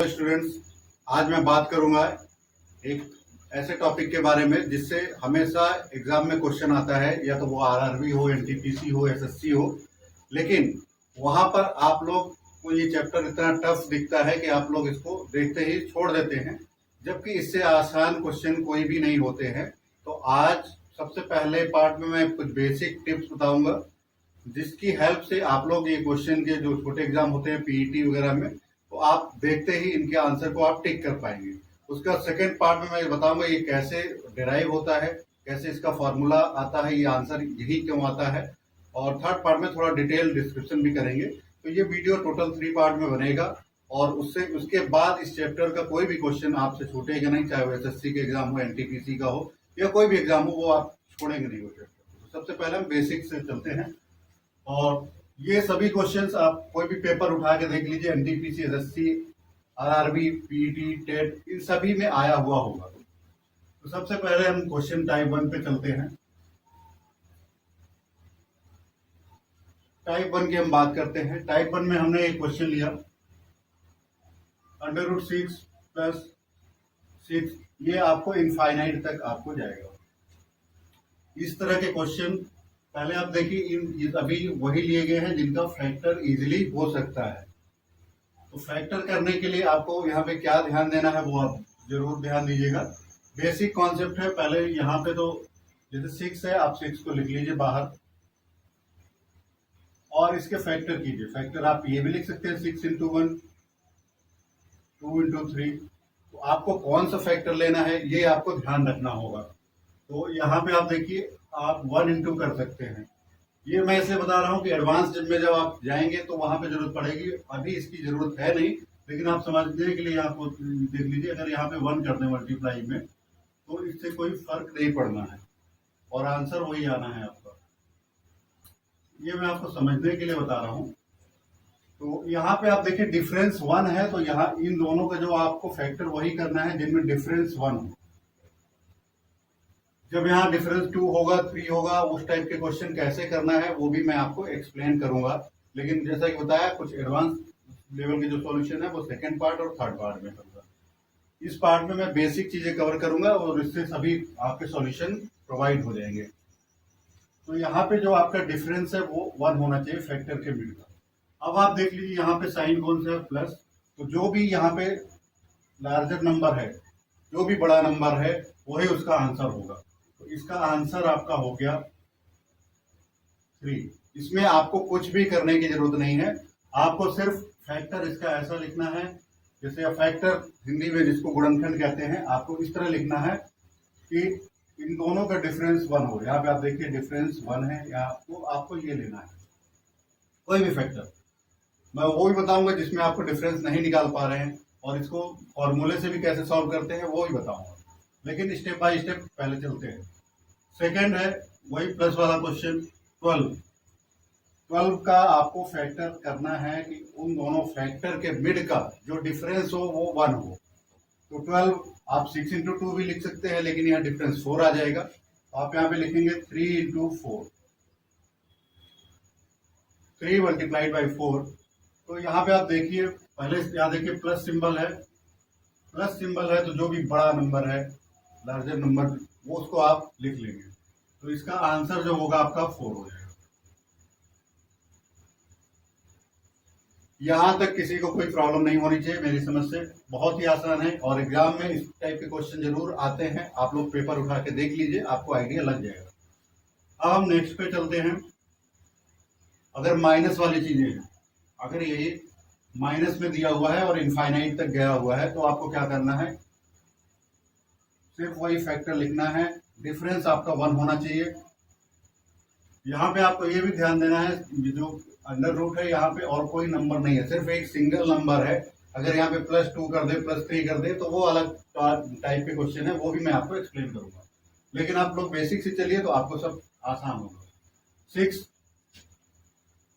Students, आज मैं बात करूंगा एक ऐसे टॉपिक के बारे में जिससे हमेशा एग्जाम में क्वेश्चन आता है, या तो वो आरआरबी हो, एनटीपीसी हो, एसएससी हो। लेकिन वहां पर आप लोग को ये चैप्टर इतना टफ दिखता है कि आप लोग इसको देखते ही छोड़ देते हैं, जबकि इससे आसान क्वेश्चन कोई भी नहीं होते हैं। तो आज सबसे पहले पार्ट में मैं कुछ बेसिक टिप्स बताऊंगा, जिसकी हेल्प से आप लोग ये क्वेश्चन के जो छोटे एग्जाम होते हैं पीईटी वगैरह में, तो आप देखते ही इनके आंसर को आप टिक कर पाएंगे। उसका सेकंड पार्ट में मैं बताऊंगा ये कैसे डिराइव होता है, कैसे इसका फॉर्मूला आता है, ये आंसर यही क्यों आता है। और थर्ड पार्ट में थोड़ा डिटेल डिस्क्रिप्शन भी करेंगे। तो ये वीडियो टोटल 3 पार्ट में बनेगा, और उसके बाद इस चैप्टर का कोई भी क्वेश्चन आपसे छूटेगा नहीं, चाहे वो एसएससी के एग्जाम हो, एनटीपीसी का हो, या कोई भी एग्जाम हो, वो आप छोड़ेंगे नहीं वो चैप्टर। तो सबसे पहले हम बेसिक से चलते हैं, और ये सभी क्वेश्चंस आप कोई भी पेपर उठा के देख लीजिए, NTPC, SSC, RRB, PET, TET, इन सभी में आया हुआ होगा। तो सबसे पहले हम क्वेश्चन टाइप 1 पे चलते हैं। टाइप 1 की हम बात करते हैं। टाइप 1 में हमने एक क्वेश्चन लिया, √6 + 6, ये आपको इनफाइनाइट तक आपको जाएगा। इस तरह के क्वेश्चन पहले आप देखिए, अभी वही लिए गए हैं जिनका फैक्टर इजीली हो सकता है। तो फैक्टर करने के लिए आपको यहाँ पे क्या ध्यान देना है वो आप जरूर ध्यान दीजिएगा। बेसिक कॉन्सेप्ट है। पहले यहाँ पे तो जैसे 6 है, आप 6 को लिख लीजिए बाहर, और इसके फैक्टर कीजिए। फैक्टर आप ये भी लिख सकते हैं 6 × 1, 2 × 3। तो आपको कौन सा फैक्टर लेना है ये आपको ध्यान रखना होगा। तो यहाँ पे आप देखिए, आप 1 × कर सकते हैं। ये मैं इसलिए बता रहा हूँ कि एडवांस में जब आप जाएंगे तो वहां पे जरूरत पड़ेगी, अभी इसकी जरूरत है नहीं, लेकिन आप समझने के लिए आपको देख लीजिए। अगर यहाँ पे 1 कर दें मल्टीप्लाई में, तो इससे कोई फर्क नहीं पड़ना है, और आंसर वही आना है आपका। ये मैं आपको समझने के लिए बता रहा हूँ। तो यहाँ पे आप देखिए डिफरेंस 1 है, तो यहाँ इन दोनों का जो आपको फैक्टर वही करना है जिनमें डिफरेंस 1 हो। जब यहाँ डिफरेंस 2 होगा, 3 होगा, उस टाइप के क्वेश्चन कैसे करना है वो भी मैं आपको एक्सप्लेन करूंगा। लेकिन जैसा कि बताया, कुछ एडवांस लेवल के जो सॉल्यूशन है वो सेकंड पार्ट और थर्ड पार्ट में करूंगा। इस पार्ट में मैं बेसिक चीजें कवर करूंगा, और इससे सभी आपके सॉल्यूशन प्रोवाइड हो जाएंगे। तो यहाँ पे जो आपका डिफरेंस है वो 1 होना चाहिए फैक्टर के मिड का। अब आप देख लीजिए यहाँ पे साइन कौन सा है, प्लस। तो जो भी यहाँ पे लार्जर नंबर है, जो भी बड़ा नंबर है, वही उसका आंसर होगा। तो इसका आंसर आपका हो गया 3। इसमें आपको कुछ भी करने की जरूरत नहीं है, आपको सिर्फ फैक्टर इसका ऐसा लिखना है, जैसे फैक्टर हिंदी में जिसको गुणनखंड कहते हैं, आपको इस तरह लिखना है कि इन दोनों का डिफरेंस 1 हो। यहाँ पे आप देखिए डिफरेंस 1 है, यहाँ तो आपको ये लेना है कोई भी फैक्टर। मैं वो भी बताऊंगा जिसमें आपको डिफरेंस नहीं निकाल पा रहे हैं, और इसको फॉर्मूले से भी कैसे सॉल्व करते हैं वो भी बताऊंगा। लेकिन स्टेप बाय स्टेप पहले चलते हैं। सेकंड है वही प्लस वाला क्वेश्चन, 12 का आपको फैक्टर करना है कि उन दोनों फैक्टर के मिड का जो डिफरेंस हो वो 1 हो। तो 12 आप 6 × 2 भी लिख सकते हैं, लेकिन यहाँ डिफरेंस 4 आ जाएगा। आप यहाँ पे लिखेंगे 3 × 4, 3 × 4। तो यहाँ पे आप देखिए, पहले यहाँ देखिए प्लस सिंबल है। प्लस सिंबल है तो जो भी बड़ा नंबर है, लार्जर नंबर, वो उसको आप लिख लेंगे। तो इसका आंसर जो होगा आपका 4 हो जाएगा। यहां तक किसी को कोई प्रॉब्लम नहीं होनी चाहिए मेरी समझ से, बहुत ही आसान है। और एग्जाम में इस टाइप के क्वेश्चन जरूर आते हैं, आप लोग पेपर उठा के देख लीजिए, आपको आइडिया लग जाएगा। अब हम नेक्स्ट पे चलते हैं। अगर माइनस वाली चीजें हैं, अगर ये माइनस में दिया हुआ है और इनफाइनाइट तक गया हुआ है, तो आपको क्या करना है, सिर्फ वही फैक्टर लिखना है। डिफरेंस आपका 1 होना चाहिए। यहाँ पे आपको ये भी ध्यान देना है, जो अंडर रूट है यहाँ पे और कोई नंबर नहीं है, सिर्फ एक सिंगल नंबर है। अगर यहाँ पे +2 कर दे, +3 कर दे, तो वो अलग टाइप के क्वेश्चन है, वो भी मैं आपको एक्सप्लेन करूंगा। लेकिन आप लोग बेसिक से चलिए तो आपको सब आसान होगा। 6,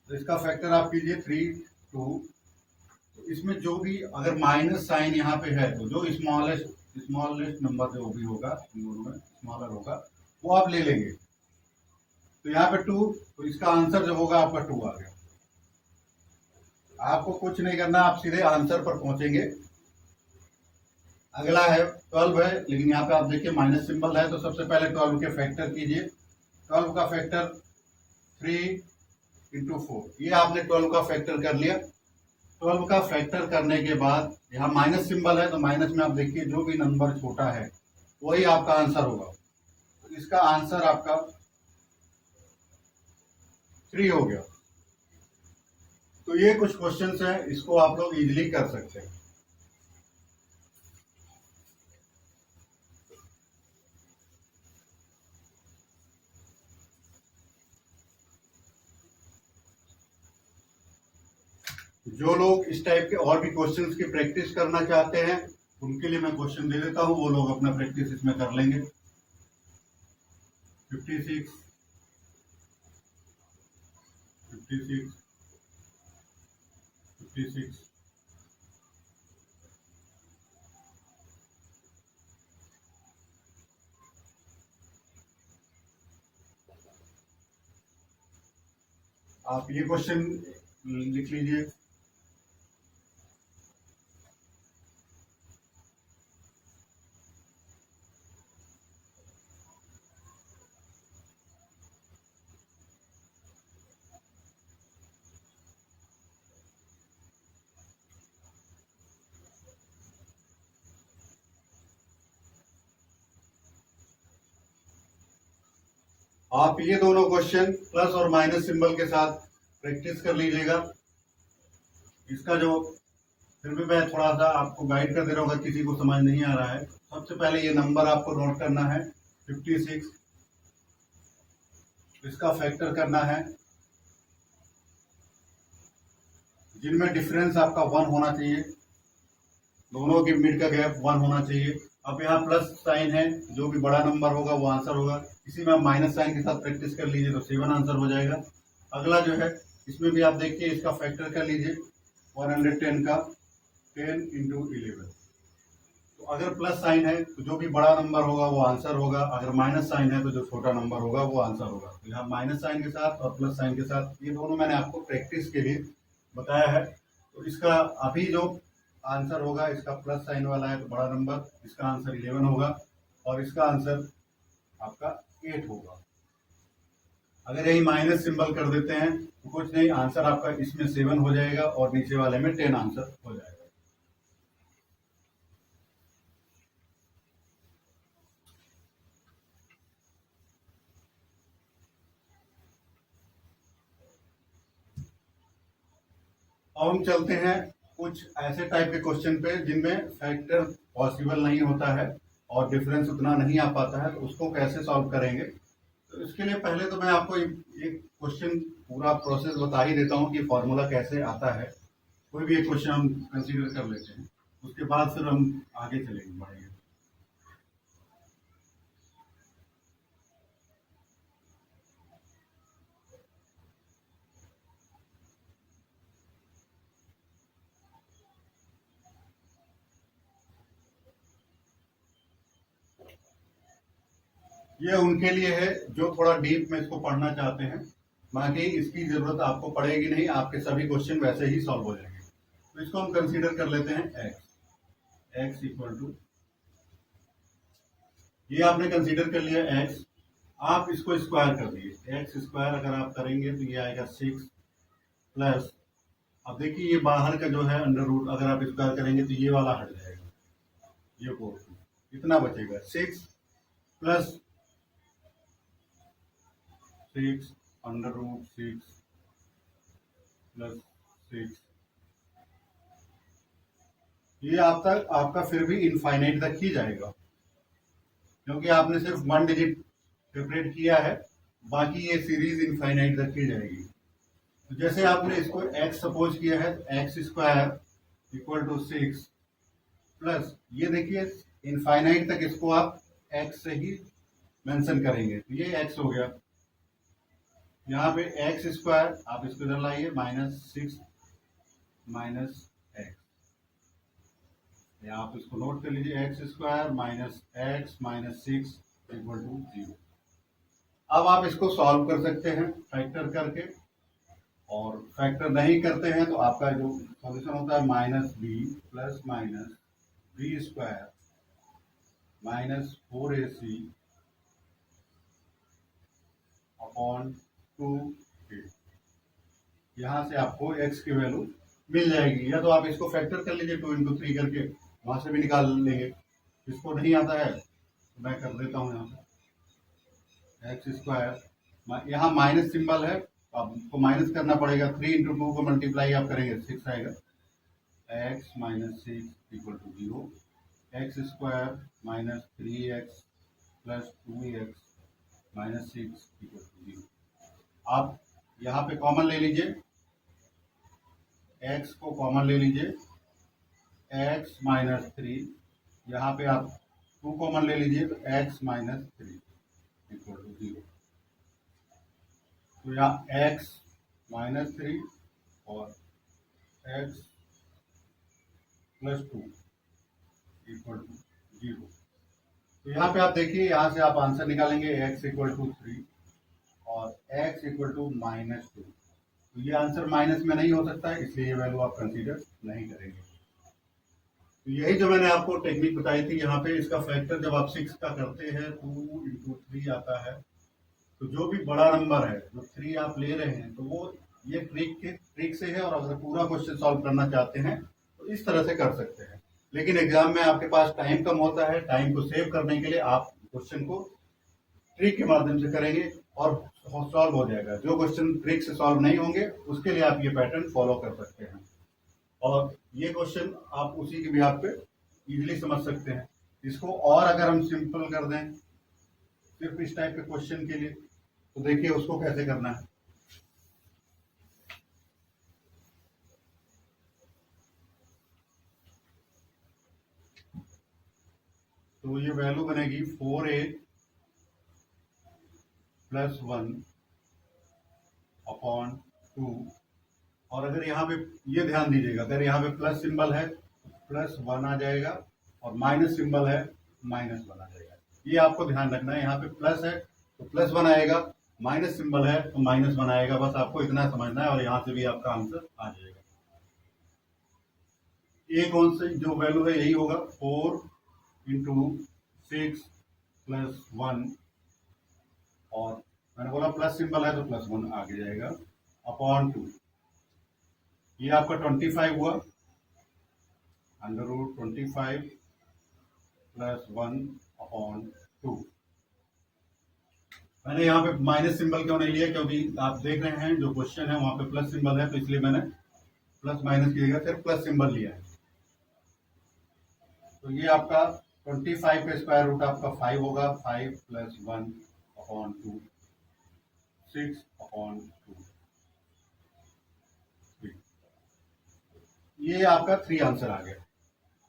तो इसका फैक्टर आप कीजिए 3, 2। तो इसमें जो भी अगर माइनस साइन यहाँ पे है, तो जो स्मॉलेस्ट नंबर जो भी होगा, इन दोनों में स्मॉलर होगा, वो आप ले लेंगे। तो यहाँ पे 2, तो इसका आंसर जो होगा आपका 2 आ गया। आपको कुछ नहीं करना, आप सीधे आंसर पर पहुंचेंगे। अगला है 12 है, लेकिन यहाँ पे आप देखिए माइनस सिंबल है, तो सबसे पहले 12 के फैक्टर कीजिए। 12 का फैक्टर 3 × 4, ये आपने 12 का फैक्टर कर लिया। 12 का फैक्टर करने के बाद यहाँ माइनस सिंबल है, तो माइनस में आप देखिए जो भी नंबर छोटा है वही आपका आंसर होगा। तो इसका आंसर आपका 3 हो गया। तो ये कुछ क्वेश्चंस हैं, इसको आप लोग इजीली कर सकते हैं। जो लोग इस टाइप के और भी क्वेश्चंस की प्रैक्टिस करना चाहते हैं उनके लिए मैं क्वेश्चन दे देता हूं, वो लोग अपना प्रैक्टिस इसमें कर लेंगे। 56, 56, 56, आप ये क्वेश्चन लिख लीजिए। आप ये दोनों क्वेश्चन प्लस और माइनस सिंबल के साथ प्रैक्टिस कर लीजिएगा। इसका जो फिर भी मैं थोड़ा सा आपको गाइड कर दे रहा हूँ, अगर किसी को समझ नहीं आ रहा है। सबसे पहले ये नंबर आपको नोट करना है 56, इसका फैक्टर करना है, जिनमें डिफरेंस आपका 1 होना चाहिए, दोनों के मिड का गैप 1 होना चाहिए। अब यहाँ प्लस साइन है, जो भी बड़ा नंबर होगा वो आंसर होगा। इसी में आप माइनस साइन के साथ प्रैक्टिस कर लीजिए तो 7 आंसर हो जाएगा। अगला जो है इसमें भी आप देखिए, इसका फैक्टर कर लीजिए 110 का 10 × 11। तो अगर प्लस साइन है तो जो भी बड़ा नंबर होगा वो आंसर होगा, अगर माइनस साइन है तो जो छोटा नंबर होगा वो आंसर होगा। तो यहाँ माइनस साइन के साथ और प्लस साइन के साथ, ये दोनों मैंने आपको प्रैक्टिस के लिए बताया है। तो इसका अभी जो आंसर होगा, इसका प्लस साइन वाला है तो बड़ा नंबर, इसका आंसर 11 होगा और इसका आंसर आपका 8 होगा। अगर यही माइनस सिंबल कर देते हैं तो कुछ नहीं, आंसर आपका इसमें 7 हो जाएगा और नीचे वाले में 10 आंसर हो जाएगा। अब हम चलते हैं कुछ ऐसे टाइप के क्वेश्चन पे जिनमें फैक्टर पॉसिबल नहीं होता है और डिफरेंस उतना नहीं आ पाता है, तो उसको कैसे सॉल्व करेंगे। तो इसके लिए पहले तो मैं आपको एक क्वेश्चन पूरा प्रोसेस बता ही देता हूँ कि फॉर्मूला कैसे आता है। कोई भी एक क्वेश्चन हम कंसीडर कर लेते हैं, उसके बाद फिर हम आगे चलेंगे, बढ़ेंगे। ये उनके लिए है जो थोड़ा डीप में इसको पढ़ना चाहते हैं, बाकी इसकी जरूरत आपको पड़ेगी नहीं, आपके सभी क्वेश्चन वैसे ही सॉल्व हो जाएंगे। तो इसको हम कंसीडर कर लेते हैं x इक्वल टू, ये आपने कंसीडर कर लिया x, आप इसको स्क्वायर कर दिए। x स्क्वायर अगर आप करेंगे तो ये आएगा 6 प्लस, अब देखिए ये बाहर का जो है अंडर रूट, अगर आप स्क्वायर करेंगे तो ये वाला हट जाएगा, ये 4, इतना बचेगा 6 प्लस 6 अंडर रूट 6 प्लस 6, ये आपका फिर भी इनफाइनाइट तक ही जाएगा, क्योंकि आपने सिर्फ 1 डिजिट सेपरेट किया है, बाकी ये सीरीज इनफाइनाइट तक ही जाएगी। तो जैसे आपने इसको x सपोज किया है, तो x square equal to 6 plus, ये देखिए इनफाइनाइट तक इसको आप x से ही मेंशन करेंगे, तो ये x हो गया। यहाँ पे एक्स स्क्वायर आप इसको इधर लाइए, -6 माइनस एक्स, आप इसको नोट कर लीजिए, x square minus x minus 6 equal to 0। अब आप इसको सॉल्व कर सकते हैं फैक्टर करके, और फैक्टर नहीं करते हैं तो आपका जो सॉल्यूशन होता है -b plus minus b square -4AC upon 2A। यहाँ से आपको x की वैल्यू मिल जाएगी, या तो आप इसको फैक्टर कर लीजिए 2 × 3 करके, वहां से भी निकाल लेंगे। इसको नहीं आता है तो मैं कर देता हूँ। यहाँ पे x², यहाँ माइनस सिंबल है, आपको माइनस करना पड़ेगा। 3 × 2 को मल्टीप्लाई आप करेंगे 6 आएगा। x - 6 = 0। x² - 3x + 2x - 6 = 0। आप यहाँ पे कॉमन ले लीजिए, x को कॉमन ले लीजिए, x - 3, यहाँ पे आप 2 कॉमन ले लीजिए तो x - 3 = 0। तो यहाँ x - 3 और x + 2 = 0। तो यहाँ पे आप देखिए, यहाँ से आप आंसर निकालेंगे x = 3 और x = -2। तो ये आंसर माइनस में नहीं हो सकता है, इसलिए ये वैल्यू आप कंसीडर नहीं करेंगे। तो यही जो मैंने आपको टेक्निक बताई थी, यहाँ पे इसका फैक्टर जब आप 6 का करते हैं 2 × 3 आता है। तो जो भी बड़ा नंबर है, जो 3 आप ले रहे हैं, तो वो ये ट्रिक से है। और अगर पूरा क्वेश्चन सॉल्व करना चाहते हैं तो इस तरह से कर सकते हैं। लेकिन एग्जाम में आपके पास टाइम कम होता है, टाइम को सेव करने के लिए आप क्वेश्चन को ट्रिक के माध्यम से करेंगे और सॉल्व हो जाएगा। जो क्वेश्चन ट्रिक से सॉल्व नहीं होंगे उसके लिए आप ये पैटर्न फॉलो कर सकते हैं। और ये क्वेश्चन आप उसी के बिहाफ पे इजीली समझ सकते हैं। इसको और अगर हम सिंपल कर दें सिर्फ इस टाइप के क्वेश्चन के लिए, तो देखिए उसको कैसे करना है। तो ये वैल्यू बनेगी 4A + 1 अपॉन 2। और अगर यहाँ पे ये ध्यान दीजिएगा, अगर यहाँ पे प्लस सिंबल है +1 आ जाएगा, और माइनस सिंबल है -1 आ जाएगा। ये आपको ध्यान रखना है। यहाँ पे प्लस है तो +1 आएगा, माइनस सिंबल है तो -1 आएगा। बस आपको इतना समझना है और यहाँ से भी आपका आंसर आ जाएगा। ये कौन सी जो वैल्यू है, यही होगा 4 × 6 + 1, और मैंने बोला प्लस सिंबल है तो +1 आगे जाएगा, अपॉन 2। ये आपका 25 हुआ, √25 + 1 अपॉन 2। मैंने यहाँ पे माइनस सिंबल क्यों नहीं लिया, क्योंकि आप देख रहे हैं जो क्वेश्चन है वहां पे प्लस सिंबल है, तो इसलिए मैंने प्लस माइनस की जगह सिर्फ प्लस सिंबल लिया है। तो ये आपका 25 का स्क्वायर रूट आपका 5 होगा, 5 + 1 अपॉन 2, 6 अपॉन 2। ये आपका 3 आंसर आ गया।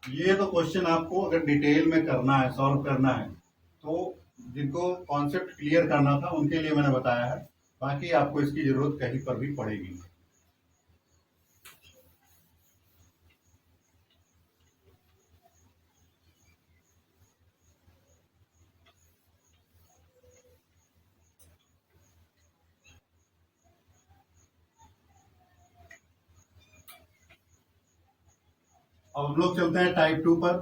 ये तो क्वेश्चन आपको अगर डिटेल में करना है, सॉल्व करना है, तो जिनको कॉन्सेप्ट क्लियर करना था उनके लिए मैंने बताया है। बाकी आपको इसकी जरूरत कहीं पर भी पड़ेगी। अब हम लोग चलते हैं टाइप 2 पर।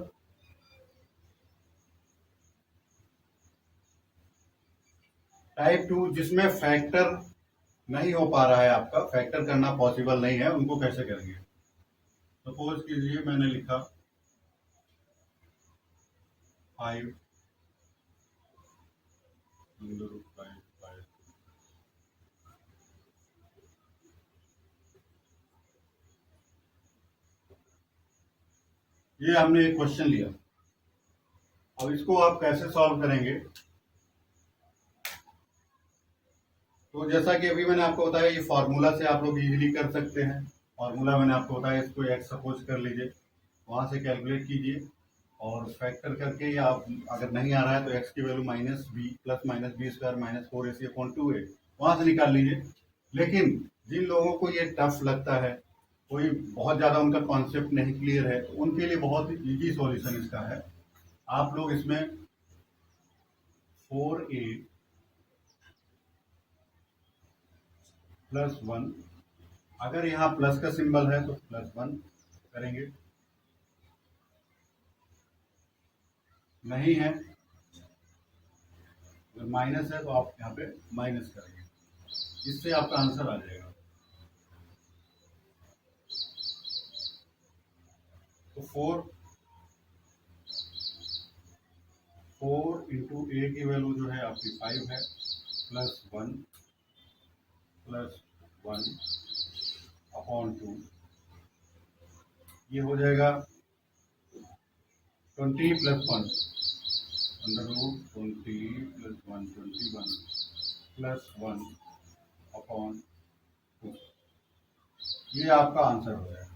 टाइप 2 जिसमें फैक्टर नहीं हो पा रहा है, आपका फैक्टर करना पॉसिबल नहीं है, उनको कैसे करेंगे। सपोज कीजिए मैंने लिखा 5 √5। ये हमने एक क्वेश्चन लिया। अब इसको आप कैसे सॉल्व करेंगे, तो जैसा कि अभी मैंने आपको बताया, ये फॉर्मूला से आप लोग इजीली कर सकते हैं। फॉर्मूला मैंने आपको बताया, इसको x सपोज कर लीजिए, वहां से कैलकुलेट कीजिए और फैक्टर करके, या आप अगर नहीं आ रहा है तो x की value -b + -b² - 4ac upon 2 है, वहां से निकाल लीजिए। लेकिन जिन लोगों को ये टफ लगता है, कोई बहुत ज़्यादा उनका कॉन्सेप्ट नहीं क्लियर है, तो उनके लिए बहुत ही ईजी सॉल्यूशन इसका है। आप लोग इसमें 4a + 1, अगर यहाँ प्लस का सिंबल है तो +1 करेंगे, नहीं है, अगर माइनस है तो आप यहाँ पे माइनस करेंगे, इससे आपका आंसर आ जाएगा। तो 4 इंटू ए की वैल्यू जो है आपकी 5 है, प्लस 1 अपॉन 2, ये हो जाएगा 20 plus 1 under root 20 plus 1 21 plus 1 upon 2, ये आपका आंसर हो जाएगा।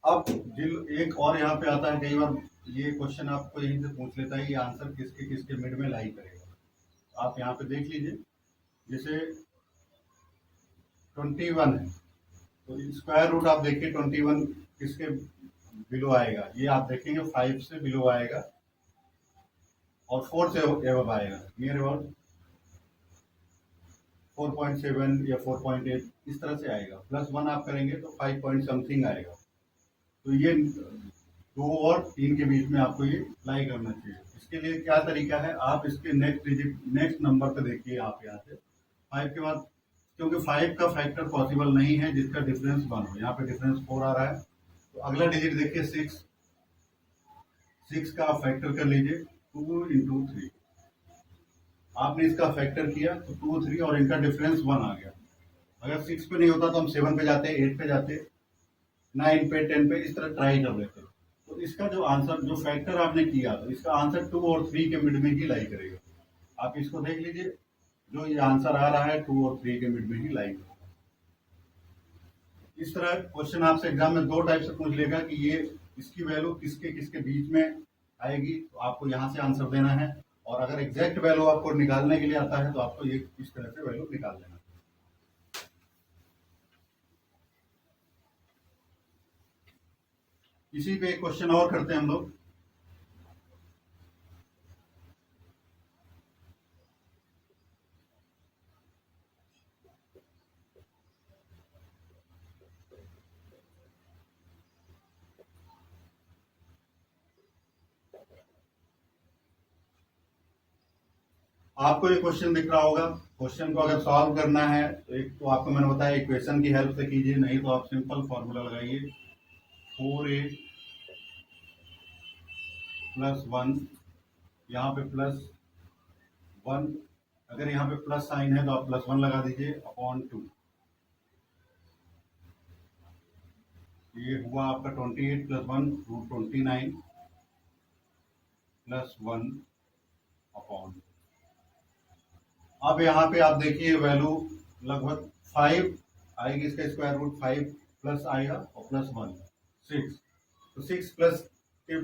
अब एक और यहाँ पे आता है, कई बार ये क्वेश्चन आपको यहीं से पूछ लेता है, ये आंसर किसके किसके मिड में लाई करेगा। आप यहाँ पे देख लीजिए, जैसे 21 है तो स्क्वायर रूट आप देखिए 21 किसके बिलो आएगा, ये आप देखेंगे 5 से बिलो आएगा और 4 से एबव आएगा, नियर अबाउट 4.7 या 4.8 इस तरह से आएगा। प्लस 1 आप करेंगे तो 5 पॉइंट समथिंग आएगा। तो ये 2 और 3 के बीच में आपको ये अप्लाई करना चाहिए। इसके लिए क्या तरीका है, आप इसके नेक्स्ट नंबर पे देखिए, आप यहाँ से 5 के बाद, क्योंकि 5 का फैक्टर पॉसिबल नहीं है जिसका डिफरेंस 1 हो, यहाँ पे डिफरेंस 4 आ रहा है, तो अगला डिजिट देखिए 6 का आप फैक्टर कर लीजिए, 2 इंटू 3, आपने इसका फैक्टर किया तो 2 3 और इनका डिफरेंस 1 आ गया। अगर 6 पे नहीं होता तो हम 7 पे जाते, 8 पे जाते, 9 पे, 10 पे, इस तरह ट्राई कर लेते। तो इसका जो आंसर, जो फैक्टर आपने किया, तो इसका आंसर 2 और 3 के मिड में ही लाई करेगा। आप इसको देख लीजिए, जो ये आंसर आ रहा है 2 और 3 के मिड में ही लाई करेगा। इस तरह क्वेश्चन आपसे एग्जाम में 2 टाइप से पूछ लेगा कि ये इसकी वैल्यू किसके किसके बीच में आएगी, तो आपको यहाँ से आंसर देना है। और अगर एग्जैक्ट वैल्यू आपको निकालने के लिए आता है तो आपको ये इस तरह से वैल्यू निकाल देना। इसी पे एक क्वेश्चन और करते हैं हम लोग। आपको ये क्वेश्चन दिख रहा होगा। क्वेश्चन को अगर सॉल्व करना है तो एक तो आपको मैंने बताया इक्वेशन की हेल्प से कीजिए, नहीं तो आप सिंपल फॉर्मूला लगाइए, 4a प्लस 1, यहाँ पे प्लस 1, अगर यहाँ पे प्लस साइन है तो आप प्लस 1 लगा दीजिए, अपॉन 2, ये हुआ आपका 28 प्लस 1 रूट 29 प्लस 1 अपॉन। अब यहाँ पे आप देखिए वैल्यू लगभग 5 आएगी, इसका स्क्वायर रूट 5 प्लस आएगा और प्लस 1 6, तो 6 प्लस के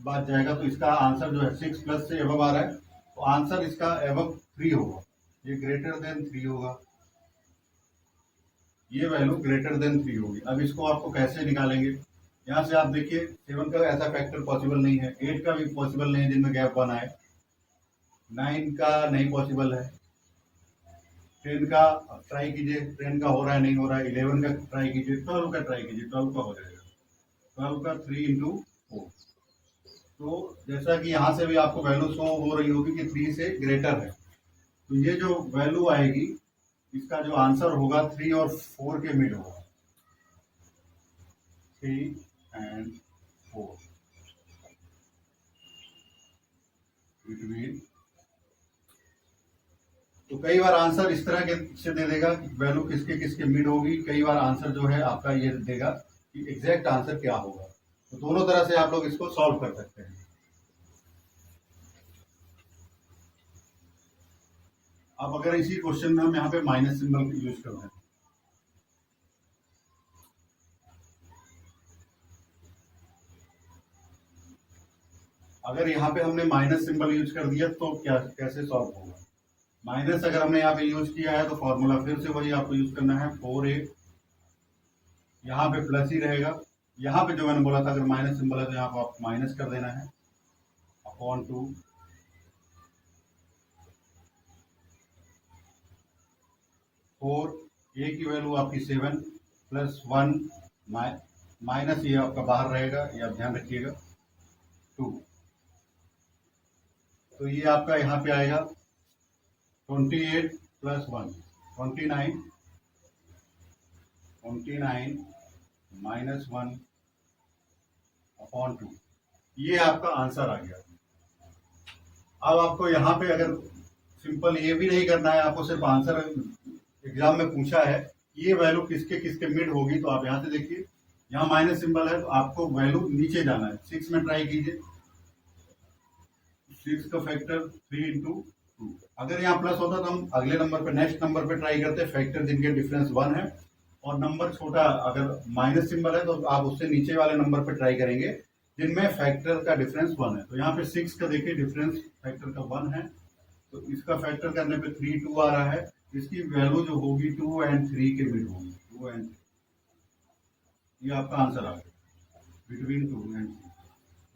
बाद जाएगा, तो इसका आंसर जो है 6 प्लस से एबव आ रहा है, तो आंसर इसका एबव 3 होगा, ये ग्रेटर देन 3 होगा, ये वैल्यू ग्रेटर देन 3 होगी। अब इसको आपको कैसे निकालेंगे, यहाँ से आप देखिए 7 का ऐसा फैक्टर पॉसिबल नहीं है, 8 का भी पॉसिबल नहीं है जिनमें गैप 1 आए, 9 का नहीं पॉसिबल है, 10 का ट्राई कीजिए, 10 का हो रहा है नहीं हो रहा है, 11 का ट्राई कीजिए, 12 का ट्राई कीजिए, 12 का हो जाएगा, 12 का 3 इंटू 4। तो जैसा कि यहाँ से भी आपको वैल्यू शो हो रही होगी कि 3 से ग्रेटर है, तो ये जो वैल्यू आएगी इसका जो आंसर होगा 3 और 4 के मिड होगा, 3 एंड 4 बिटवीन। तो कई बार आंसर इस तरह के से दे देगा कि वैल्यू किसके किसके मिड होगी, कई बार आंसर जो है आपका ये देगा कि एग्जैक्ट आंसर क्या होगा। तो दोनों तरह से आप लोग इसको सॉल्व कर सकते हैं। अब अगर इसी क्वेश्चन में हम यहाँ पे माइनस सिंबल यूज कर रहे हैं, अगर यहाँ पे हमने माइनस सिंबल यूज कर दिया तो क्या कैसे सॉल्व होगा। माइनस अगर हमने यहाँ पे यूज किया है तो फॉर्मूला फिर से वही आपको यूज करना है, 4a, यहाँ पे प्लस ही रहेगा, यहाँ पे जो मैंने बोला था अगर माइनस सिंबल है तो यहाँ पे आप माइनस कर देना है, अपॉन 2, 4, ए की वैल्यू आपकी 7 प्लस 1 माइनस ये आपका बाहर रहेगा, ये आप ध्यान रखिएगा 2। तो ये आपका यहाँ पे आएगा 28 प्लस 1 29 माइनस 1 अपॉन 2। ये आपका आंसर आ गया। अब आपको यहाँ पे अगर सिंपल ये भी नहीं करना है, आपको सिर्फ आंसर एग्जाम में पूछा है ये वैल्यू किसके किसके मिड होगी, तो आप यहाँ से देखिए, यहाँ माइनस सिंबल है तो आपको वैल्यू नीचे जाना है। 6 में ट्राई कीजिए, 6 का फैक्टर 3 इंटू 2। अगर यहाँ प्लस होता तो हम अगले नंबर पे, नेक्स्ट नंबर पे ट्राई करते, फैक्टर जिनके डिफरेंस 1 है और नंबर छोटा, अगर माइनस सिंबल है तो आप उससे नीचे वाले नंबर पे ट्राई करेंगे जिनमें फैक्टर का डिफरेंस 1 है। तो यहाँ पे 6 का देखिए डिफरेंस फैक्टर का 1 है, तो इसका फैक्टर करने पे 3 2 आ रहा है। इसकी वैल्यू जो होगी 2 एंड 3 के मिड होगी, 2 एंड 3। ये आपका आंसर आ गया, बिटवीन 2 एंड 3।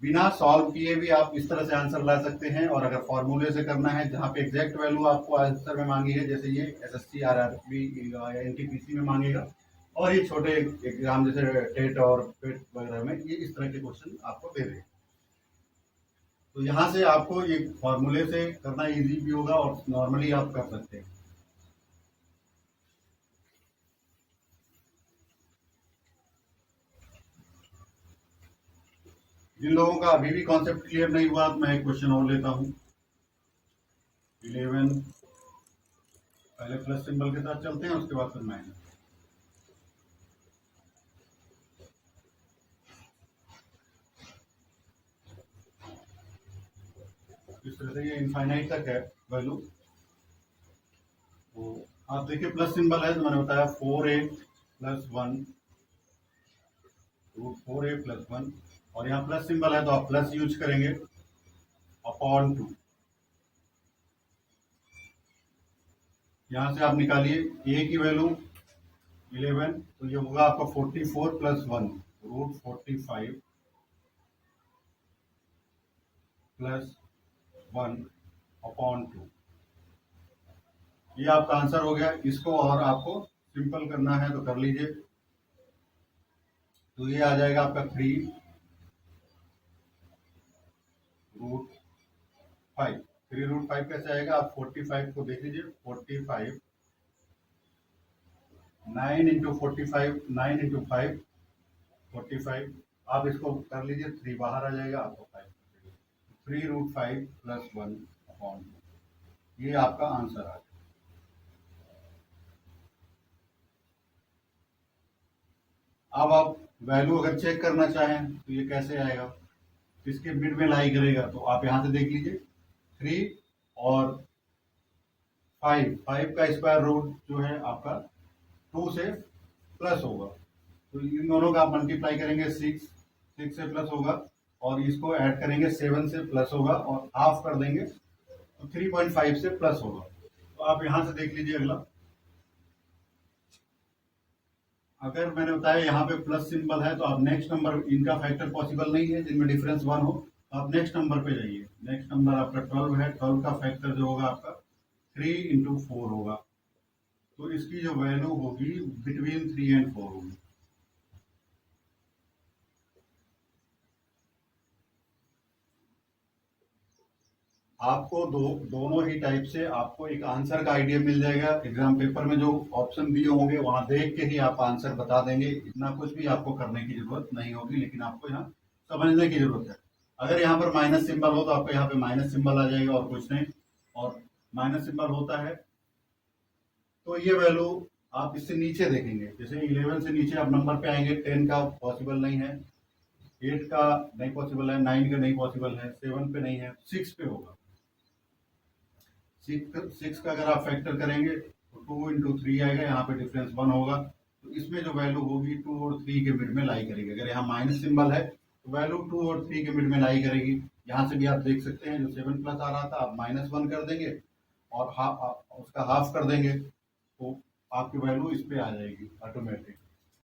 बिना सॉल्व किए भी आप इस तरह से आंसर ला सकते हैं, और अगर फॉर्मूले से करना है जहाँ पे एग्जैक्ट वैल्यू आपको आंसर में मांगी है, जैसे ये एसएससी आरआरबी या एनटीपीसी में मांगेगा, और ये छोटे एग्जाम जैसे टेट और पेट वगैरह में ये इस तरह के क्वेश्चन आपको दे देगा। तो यहाँ से आपको ये फॉर्मूले से करना इजी भी होगा और नॉर्मली आप कर सकते हैं। जिन लोगों का अभी भी कॉन्सेप्ट क्लियर नहीं हुआ तो मैं एक क्वेश्चन और लेता हूं। 11 पहले प्लस सिंबल के साथ चलते हैं, उसके बाद फिर माइनस। इस तरह से ये इनफाइनाइट तक है वैल्यू। तो आप देखिए प्लस सिंबल है तो मैंने बताया 4a plus 1 root 4a plus 1, और यहाँ प्लस सिंबल है तो आप प्लस यूज करेंगे अपॉन 2। यहां से आप निकालिए a की वैल्यू 11, तो ये होगा आपका 44 प्लस 1 रूट 45 प्लस 1 अपॉन 2। ये आपका आंसर हो गया। इसको और आपको सिंपल करना है तो कर लीजिए। तो ये आ जाएगा आपका 3 रूट 5। 3 रूट 5 कैसे आएगा, आप 45 को देख लीजिए, 45 9 इंटू 45 9 इंटू 5 45। आप इसको कर लीजिए, 3 बाहर आ जाएगा, आपको 5 3 रूट 5 प्लस 1 अपॉन 2। ये आपका आंसर आ गया। अब आप वैल्यू अगर चेक करना चाहें तो ये कैसे आएगा, किसके मिड में लाई करेगा, तो आप यहां से देख लीजिए 3 और 5 का स्क्वायर रूट जो है आपका 2 से प्लस होगा, तो इन दोनों का आप मल्टीप्लाई करेंगे 6 से प्लस होगा, और इसको ऐड करेंगे 7 से प्लस होगा, और हाफ कर देंगे तो 3.5 से प्लस होगा। तो आप यहां से देख लीजिए अगला। अगर मैंने बताया यहाँ पे प्लस सिंबल है तो आप नेक्स्ट नंबर, इनका फैक्टर पॉसिबल नहीं है जिनमें डिफरेंस 1 हो, तो आप नेक्स्ट नंबर पे जाइए। नेक्स्ट नंबर आपका 12 है, 12 का फैक्टर जो होगा आपका 3 इंटू 4 होगा, तो इसकी जो वैल्यू होगी बिटवीन 3 एंड 4 होगी। आपको दोनों ही टाइप से आपको एक आंसर का आइडिया मिल जाएगा। एग्जाम पेपर में जो ऑप्शन दिए होंगे वहां देख के ही आप आंसर बता देंगे, इतना कुछ भी आपको करने की जरूरत नहीं होगी, लेकिन आपको यहाँ समझने की जरूरत है। अगर यहाँ पर माइनस सिंबल हो तो आपको यहाँ पे माइनस सिंबल आ जाएगा और कुछ नहीं, और माइनस सिंबल होता है तो ये वैल्यू आप इससे नीचे देखेंगे, जैसे 11 से नीचे आप नंबर पे आएंगे, 10 का पॉसिबल नहीं है, 8 का नहीं पॉसिबल है, 9 का नहीं पॉसिबल है, 7 पे नहीं है, 6 पे होगा। 6 का अगर आप फैक्टर करेंगे तो 2 इंटू 3 आएगा, यहाँ पे डिफरेंस 1 होगा, तो इसमें जो वैल्यू होगी 2 और 3 के मिड में लाई करेगी। अगर यहाँ माइनस सिंबल है तो वैल्यू 2 और 3 के मिड में लाई करेगी। यहाँ से भी आप देख सकते हैं, जो 7 प्लस आ रहा था आप -1 कर देंगे और उसका हाफ कर देंगे, तो आपकी वैल्यू इस पे आ जाएगी ऑटोमेटिक।